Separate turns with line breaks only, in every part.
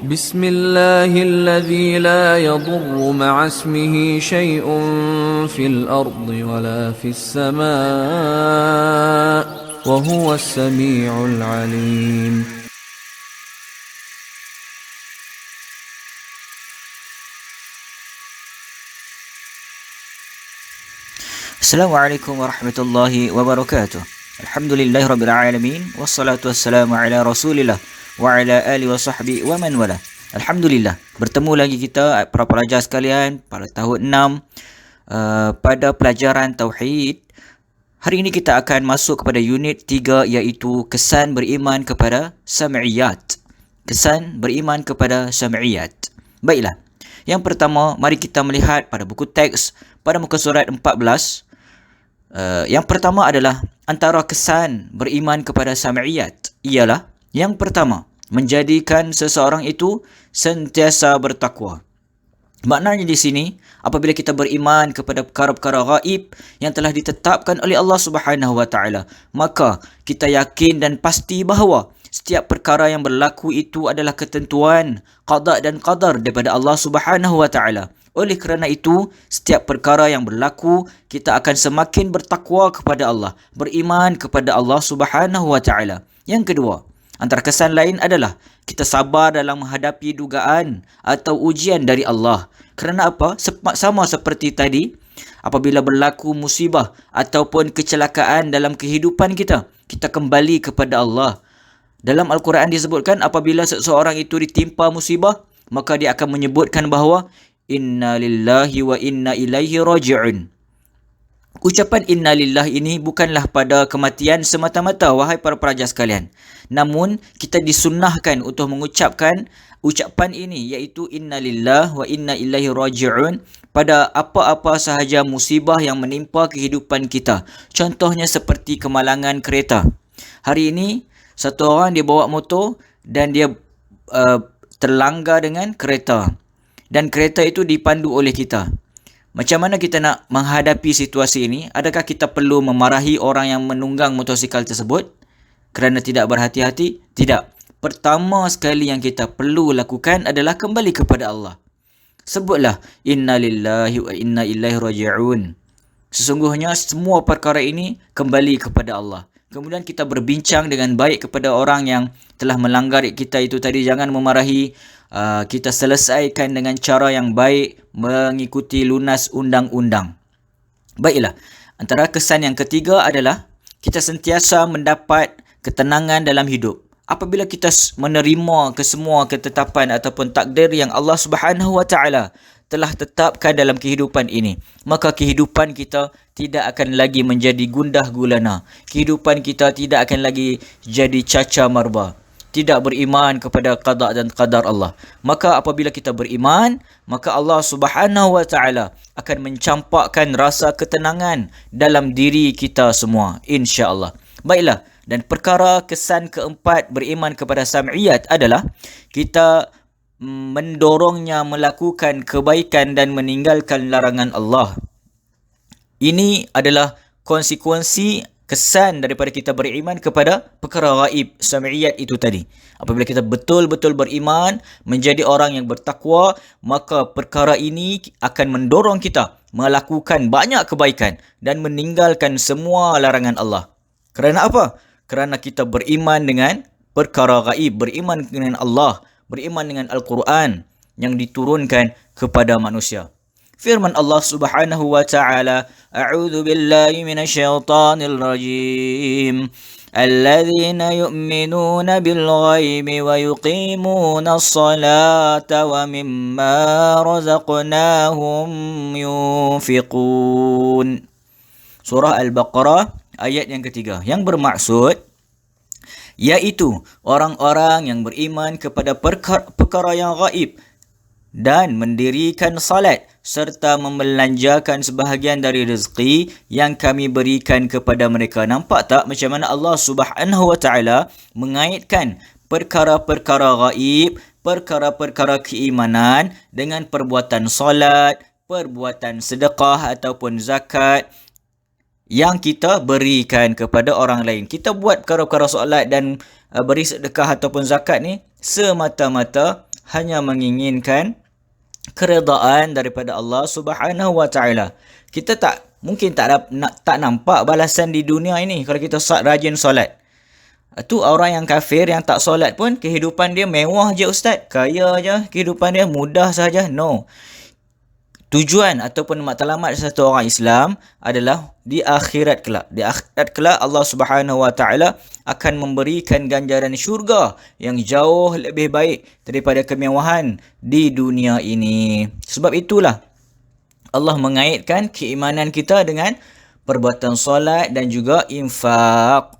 بسم الله الذي لا يضر مع اسمه شيء في الأرض ولا في السماء وهو السميع العليم.
Assalamualaikum warahmatullahi wabarakatuh. Alhamdulillahirrabbilalamin. Wassalatu wassalamu ala rasulillah wa ala alihi wa sahbihi wa man wala. Alhamdulillah, bertemu lagi kita para pelajar sekalian pada tahun 6 pada pelajaran Tauhid. Hari ini kita akan masuk kepada unit 3 iaitu kesan beriman kepada sam'iyat. Kesan beriman kepada sam'iyat. Baiklah. Yang pertama, mari kita melihat pada buku teks pada muka surat 14. Yang pertama adalah antara kesan beriman kepada sam'iyat ialah yang pertama, menjadikan seseorang itu sentiasa bertakwa. Maknanya di sini, apabila kita beriman kepada perkara-perkara gaib yang telah ditetapkan oleh Allah Subhanahu wa taala, maka kita yakin dan pasti bahawa setiap perkara yang berlaku itu adalah ketentuan, qada dan qadar daripada Allah Subhanahu wa taala. Oleh kerana itu, setiap perkara yang berlaku, kita akan semakin bertakwa kepada Allah, beriman kepada Allah Subhanahu wa taala. Yang kedua, antara kesan lain adalah kita sabar dalam menghadapi dugaan atau ujian dari Allah. Kerana apa? Sama seperti tadi, apabila berlaku musibah ataupun kecelakaan dalam kehidupan kita, kita kembali kepada Allah. Dalam Al-Quran disebutkan apabila seseorang itu ditimpa musibah, maka dia akan menyebutkan bahawa Inna lillahi wa inna ilaihi raji'un. Ucapan inna lillahi ini bukanlah pada kematian semata-mata, wahai para pelajar sekalian. Namun, kita disunnahkan untuk mengucapkan ucapan ini, iaitu inna lillahi wa inna ilaihi raji'un pada apa-apa sahaja musibah yang menimpa kehidupan kita. Contohnya seperti kemalangan kereta. Hari ini, satu orang dia bawa motor dan dia terlanggar dengan kereta. Dan kereta itu dipandu oleh kita. Macam mana kita nak menghadapi situasi ini? Adakah kita perlu memarahi orang yang menunggang motosikal tersebut kerana tidak berhati-hati? Tidak. Pertama sekali yang kita perlu lakukan adalah kembali kepada Allah. Sebutlah inna lillahi wa inna ilaihi raji'un. Sesungguhnya semua perkara ini kembali kepada Allah. Kemudian kita berbincang dengan baik kepada orang yang telah melanggar kita itu tadi. Jangan memarahi, kita selesaikan dengan cara yang baik, mengikuti lunas undang-undang. Baiklah, antara kesan yang ketiga adalah kita sentiasa mendapat ketenangan dalam hidup. Apabila kita menerima kesemua ketetapan ataupun takdir yang Allah Subhanahu wa taala telah tetapkan dalam kehidupan ini, maka kehidupan kita tidak akan lagi menjadi gundah gulana. Kehidupan kita tidak akan lagi jadi caca marba. Tidak beriman kepada qada dan qadar Allah. Maka apabila kita beriman, maka Allah Subhanahu wa taala akan mencampakkan rasa ketenangan dalam diri kita semua, insya-Allah. Baiklah, dan perkara kesan keempat beriman kepada sam'iyat adalah kita mendorongnya melakukan kebaikan dan meninggalkan larangan Allah. Ini adalah konsekuensi kesan daripada kita beriman kepada perkara gaib, sam'iyat itu tadi. Apabila kita betul-betul beriman, menjadi orang yang bertakwa, maka perkara ini akan mendorong kita melakukan banyak kebaikan dan meninggalkan semua larangan Allah. Kerana apa? Kerana kita beriman dengan perkara gaib, beriman dengan Allah, beriman dengan Al-Quran yang diturunkan kepada manusia. Firman Allah Subhanahu wa taala, A'udzu billahi minasyaitonir rajim. Alladzina yu'minuna bil ghaibi wa yuqimuna as-salata wa mimma razaqnahum yunfiqun. Surah Al-Baqarah ayat yang ketiga, yang bermaksud iaitu orang-orang yang beriman kepada perkara yang gaib dan mendirikan salat serta membelanjakan sebahagian dari rezeki yang kami berikan kepada mereka. Nampak tak macam mana Allah Subhanahu wa taala mengaitkan perkara-perkara gaib, perkara-perkara keimanan dengan perbuatan salat, perbuatan sedekah ataupun zakat yang kita berikan kepada orang lain. Kita buat perkara-perkara solat dan beri sedekah ataupun zakat ni semata-mata hanya menginginkan keredaan daripada Allah Subhanahu wa taala. Kita mungkin tak nampak balasan di dunia ini kalau kita rajin solat. Tu orang yang kafir yang tak solat pun kehidupan dia mewah je ustaz, kaya je, kehidupan dia mudah saja. No. Tujuan ataupun matlamat satu orang Islam adalah di akhirat kelak. Di akhirat kelak Allah Subhanahu wa taala akan memberikan ganjaran syurga yang jauh lebih baik daripada kemewahan di dunia ini. Sebab itulah Allah mengaitkan keimanan kita dengan perbuatan solat dan juga infak.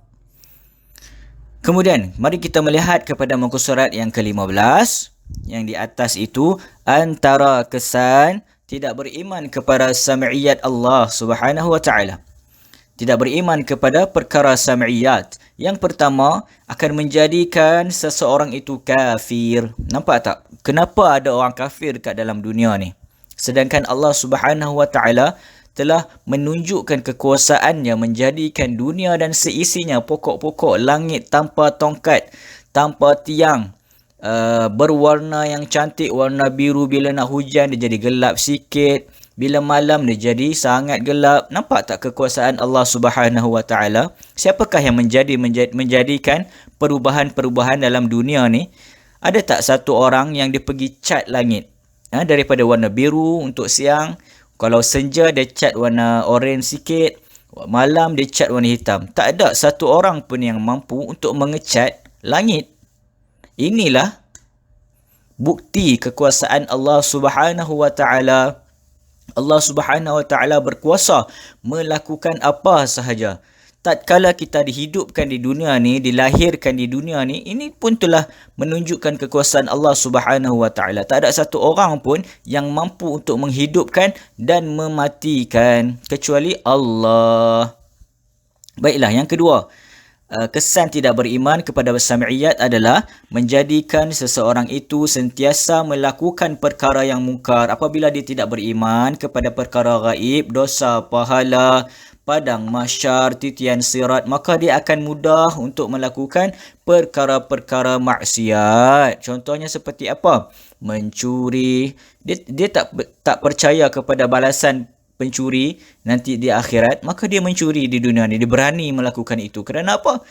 Kemudian, mari kita melihat kepada muka surat yang ke-15. Yang di atas itu, antara kesan tidak beriman kepada sam'iyat Allah Subhanahu wa taala. Tidak beriman kepada perkara sam'iyat. Yang pertama, akan menjadikan seseorang itu kafir. Nampak tak? Kenapa ada orang kafir kat dalam dunia ni? Sedangkan Allah Subhanahu wa taala telah menunjukkan kekuasaannya menjadikan dunia dan seisinya, pokok-pokok langit tanpa tongkat, tanpa tiang, berwarna yang cantik, warna biru. Bila nak hujan dia jadi gelap sikit, bila malam dia jadi sangat gelap. Nampak tak kekuasaan Allah Subhanahu wa taala? Siapakah yang menjadikan perubahan-perubahan dalam dunia ni? Ada tak satu orang yang dia pergi cat langit daripada warna biru untuk siang, kalau senja dia cat warna oren sikit, malam dia cat warna hitam. Tak ada satu orang pun yang mampu untuk mengecat langit. Inilah bukti kekuasaan Allah Subhanahu wa taala. Allah Subhanahu wa taala berkuasa melakukan apa sahaja. Tatkala kita dihidupkan di dunia ni, dilahirkan di dunia ni, ini pun telah menunjukkan kekuasaan Allah Subhanahu wa taala. Tak ada satu orang pun yang mampu untuk menghidupkan dan mematikan kecuali Allah. Baiklah, yang kedua, kesan tidak beriman kepada sam'iyat adalah menjadikan seseorang itu sentiasa melakukan perkara yang mungkar. Apabila dia tidak beriman kepada perkara gaib, dosa, pahala, padang mahsyar, titian sirat, maka dia akan mudah untuk melakukan perkara-perkara maksiat. Contohnya seperti apa? Mencuri. Dia tak percaya kepada balasan pencuri nanti di akhirat, maka dia mencuri di dunia ni. Dia berani melakukan itu. Kerana apa?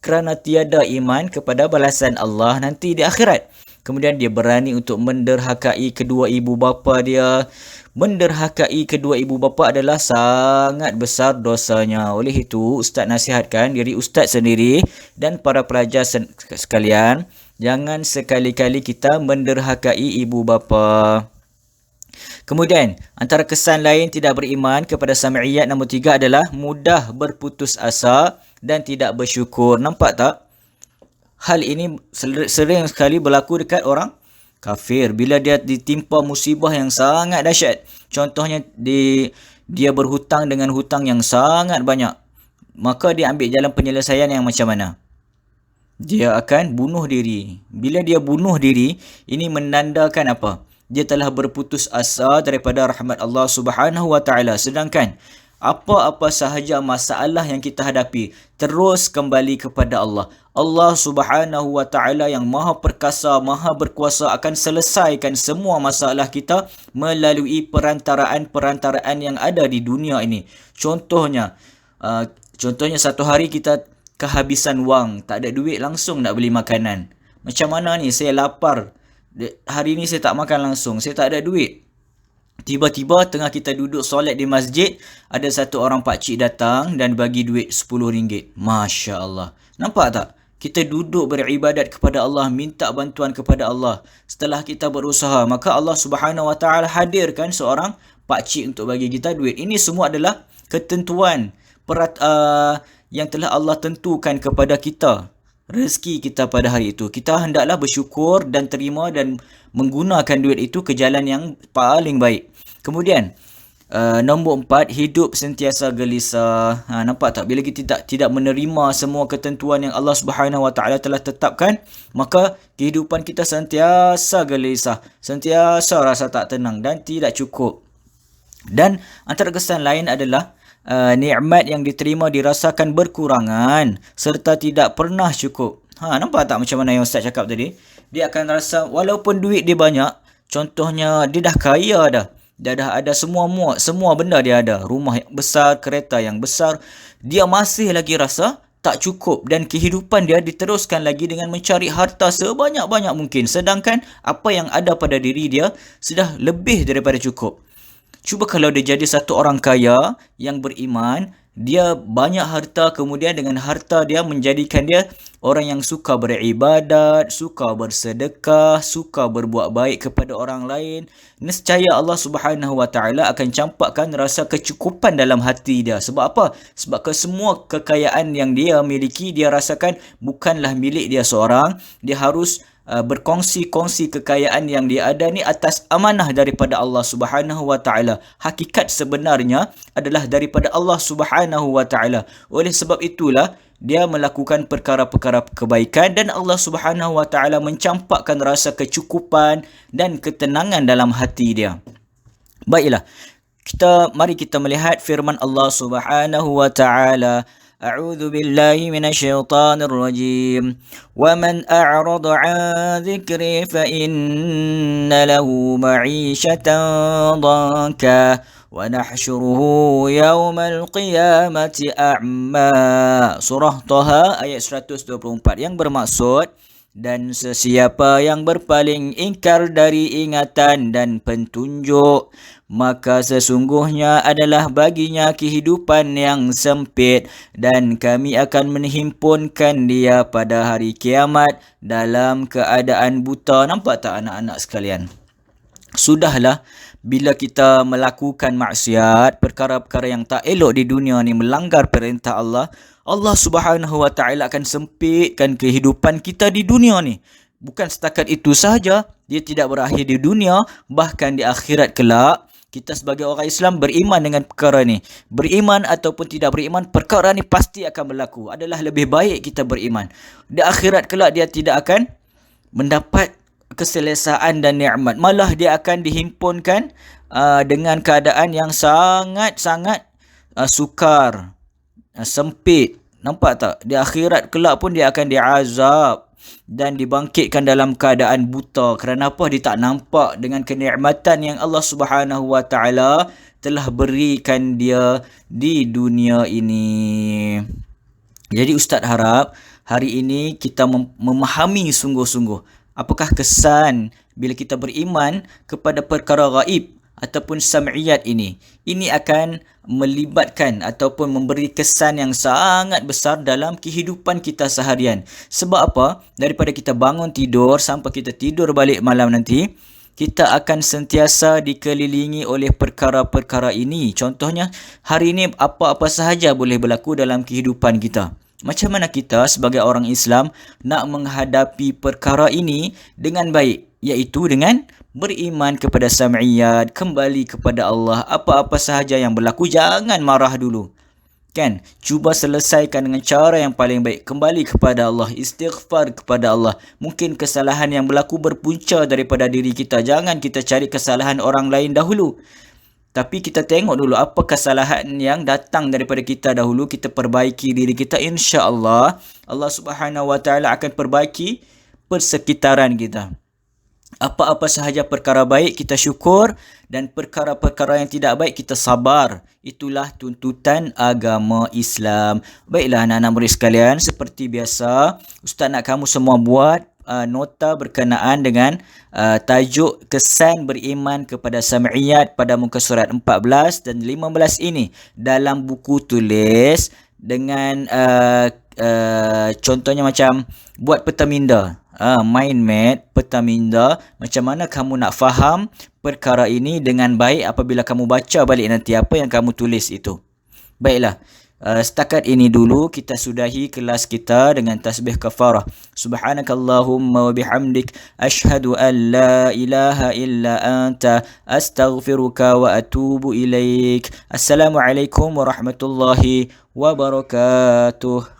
Kerana tiada iman kepada balasan Allah nanti di akhirat. Kemudian dia berani untuk menderhakai kedua ibu bapa dia. Menderhakai kedua ibu bapa adalah sangat besar dosanya. Oleh itu, Ustaz nasihatkan diri Ustaz sendiri dan para pelajar sekalian, jangan sekali-kali kita menderhakai ibu bapa. Kemudian, antara kesan lain tidak beriman kepada sam'iyat nombor 3 adalah mudah berputus asa dan tidak bersyukur. Nampak tak? Hal ini sering sekali berlaku dekat orang kafir bila dia ditimpa musibah yang sangat dahsyat. Contohnya dia berhutang dengan hutang yang sangat banyak. Maka dia ambil jalan penyelesaian yang macam mana? Dia akan bunuh diri. Bila dia bunuh diri, ini menandakan apa? Dia telah berputus asa daripada rahmat Allah Subhanahu wa taala. Sedangkan apa-apa sahaja masalah yang kita hadapi, terus kembali kepada Allah. Allah Subhanahu wa taala yang Maha Perkasa, Maha Berkuasa akan selesaikan semua masalah kita melalui perantaraan-perantaraan yang ada di dunia ini. Contohnya satu hari kita kehabisan wang, tak ada duit langsung nak beli makanan. Macam mana ni? Saya lapar. Hari ni saya tak makan langsung. Saya tak ada duit. Tiba-tiba tengah kita duduk solat di masjid, ada satu orang pakcik datang dan bagi duit RM10. Masya Allah. Nampak tak? Kita duduk beribadat kepada Allah, minta bantuan kepada Allah. Setelah kita berusaha, maka Allah Subhanahu wa taala hadirkan seorang pakcik untuk bagi kita duit. Ini semua adalah ketentuan yang telah Allah tentukan kepada kita. Rezeki kita pada hari itu. Kita hendaklah bersyukur dan terima dan menggunakan duit itu ke jalan yang paling baik. Kemudian, nombor 4, hidup sentiasa gelisah. Nampak tak? Bila kita tidak menerima semua ketentuan yang Allah Subhanahu wa taala telah tetapkan, maka kehidupan kita sentiasa gelisah, sentiasa rasa tak tenang dan tidak cukup. Dan antara kesan lain adalah nikmat yang diterima dirasakan berkurangan serta tidak pernah cukup. Nampak tak macam mana yang Ustaz cakap tadi? dia akan rasa walaupun duit dia banyak, contohnya dia dah kaya dah. Dia dah ada semua benda dia ada. Rumah yang besar, kereta yang besar. Dia masih lagi rasa tak cukup dan kehidupan dia diteruskan lagi dengan mencari harta sebanyak-banyak mungkin. Sedangkan apa yang ada pada diri dia sudah lebih daripada cukup. Cuba kalau dia jadi satu orang kaya yang beriman, dia banyak harta, kemudian dengan harta dia menjadikan dia orang yang suka beribadat, suka bersedekah, suka berbuat baik kepada orang lain. Nescaya Allah Subhanahu Wa Taala akan campakkan rasa kecukupan dalam hati dia. Sebab apa? Sebab semua kekayaan yang dia miliki, dia rasakan bukanlah milik dia seorang. Dia harus berkongsi-kongsi kekayaan yang dia ada ni atas amanah daripada Allah Subhanahu Wa Taala. Hakikat sebenarnya adalah daripada Allah Subhanahu Wa Taala. Oleh sebab itulah dia melakukan perkara-perkara kebaikan dan Allah Subhanahu Wa Taala mencampakkan rasa kecukupan dan ketenangan dalam hati dia. Baiklah, mari kita melihat firman Allah Subhanahu Wa Taala. أعوذ بالله من الشيطان الرجيم ومن أعرض عن ذكري فإن له معيشة ضنكا ونحشره يوم القيامة أعمى. Surah Taha ayat 124 yang bermaksud, dan sesiapa yang berpaling ingkar dari ingatan dan petunjuk, maka sesungguhnya adalah baginya kehidupan yang sempit dan kami akan menghimpunkan dia pada hari kiamat dalam keadaan buta. Nampak tak anak-anak sekalian? Sudahlah, bila kita melakukan maksiat, perkara-perkara yang tak elok di dunia ni, melanggar perintah Allah, Allah Subhanahu Wa Taala akan sempitkan kehidupan kita di dunia ni. Bukan setakat itu sahaja, dia tidak berakhir di dunia, bahkan di akhirat kelak. Kita sebagai orang Islam beriman dengan perkara ni. Beriman ataupun tidak beriman, perkara ni pasti akan berlaku. Adalah lebih baik kita beriman. Di akhirat kelak dia tidak akan mendapat keselesaan dan nikmat. Malah dia akan dihimpunkan dengan keadaan yang sangat-sangat sukar, sempit. Nampak tak? Di akhirat kelak pun dia akan diazab dan dibangkitkan dalam keadaan buta. Kerana apa? Dia tak nampak dengan kenikmatan yang Allah Subhanahu Wa Taala telah berikan dia di dunia ini. Jadi Ustaz harap hari ini kita memahami sungguh-sungguh apakah kesan bila kita beriman kepada perkara gaib ataupun sam'iyat ini. Ini akan melibatkan ataupun memberi kesan yang sangat besar dalam kehidupan kita seharian. Sebab apa? Daripada kita bangun tidur sampai kita tidur balik malam nanti, kita akan sentiasa dikelilingi oleh perkara-perkara ini. Contohnya, hari ini apa-apa sahaja boleh berlaku dalam kehidupan kita. Macam mana kita sebagai orang Islam nak menghadapi perkara ini dengan baik? Iaitu dengan beriman kepada sam'iyat, kembali kepada Allah. Apa-apa sahaja yang berlaku, jangan marah dulu. Kan? Cuba selesaikan dengan cara yang paling baik. Kembali kepada Allah, istighfar kepada Allah. Mungkin kesalahan yang berlaku berpunca daripada diri kita. Jangan kita cari kesalahan orang lain dahulu. Tapi kita tengok dulu apa kesalahan yang datang daripada kita dahulu. Kita perbaiki diri kita. InsyaAllah Allah Subhanahu Wa Taala akan perbaiki persekitaran kita. Apa-apa sahaja perkara baik kita syukur, dan perkara-perkara yang tidak baik kita sabar. Itulah tuntutan agama Islam. Baiklah anak-anak murid sekalian, seperti biasa Ustaz nak kamu semua buat nota berkenaan dengan tajuk kesan beriman kepada sam'iyat pada muka surat 14 dan 15 ini dalam buku tulis dengan contohnya macam buat peta minda. Mind map, peta minda, macam mana kamu nak faham perkara ini dengan baik apabila kamu baca balik nanti apa yang kamu tulis itu. Baiklah, setakat ini dulu kita sudahi kelas kita dengan tasbih kafarah. Subhanakallahumma wa bihamdik, ashhadu an la ilaha illa anta, astaghfiruka wa atubu ilaik. Assalamualaikum warahmatullahi wabarakatuh.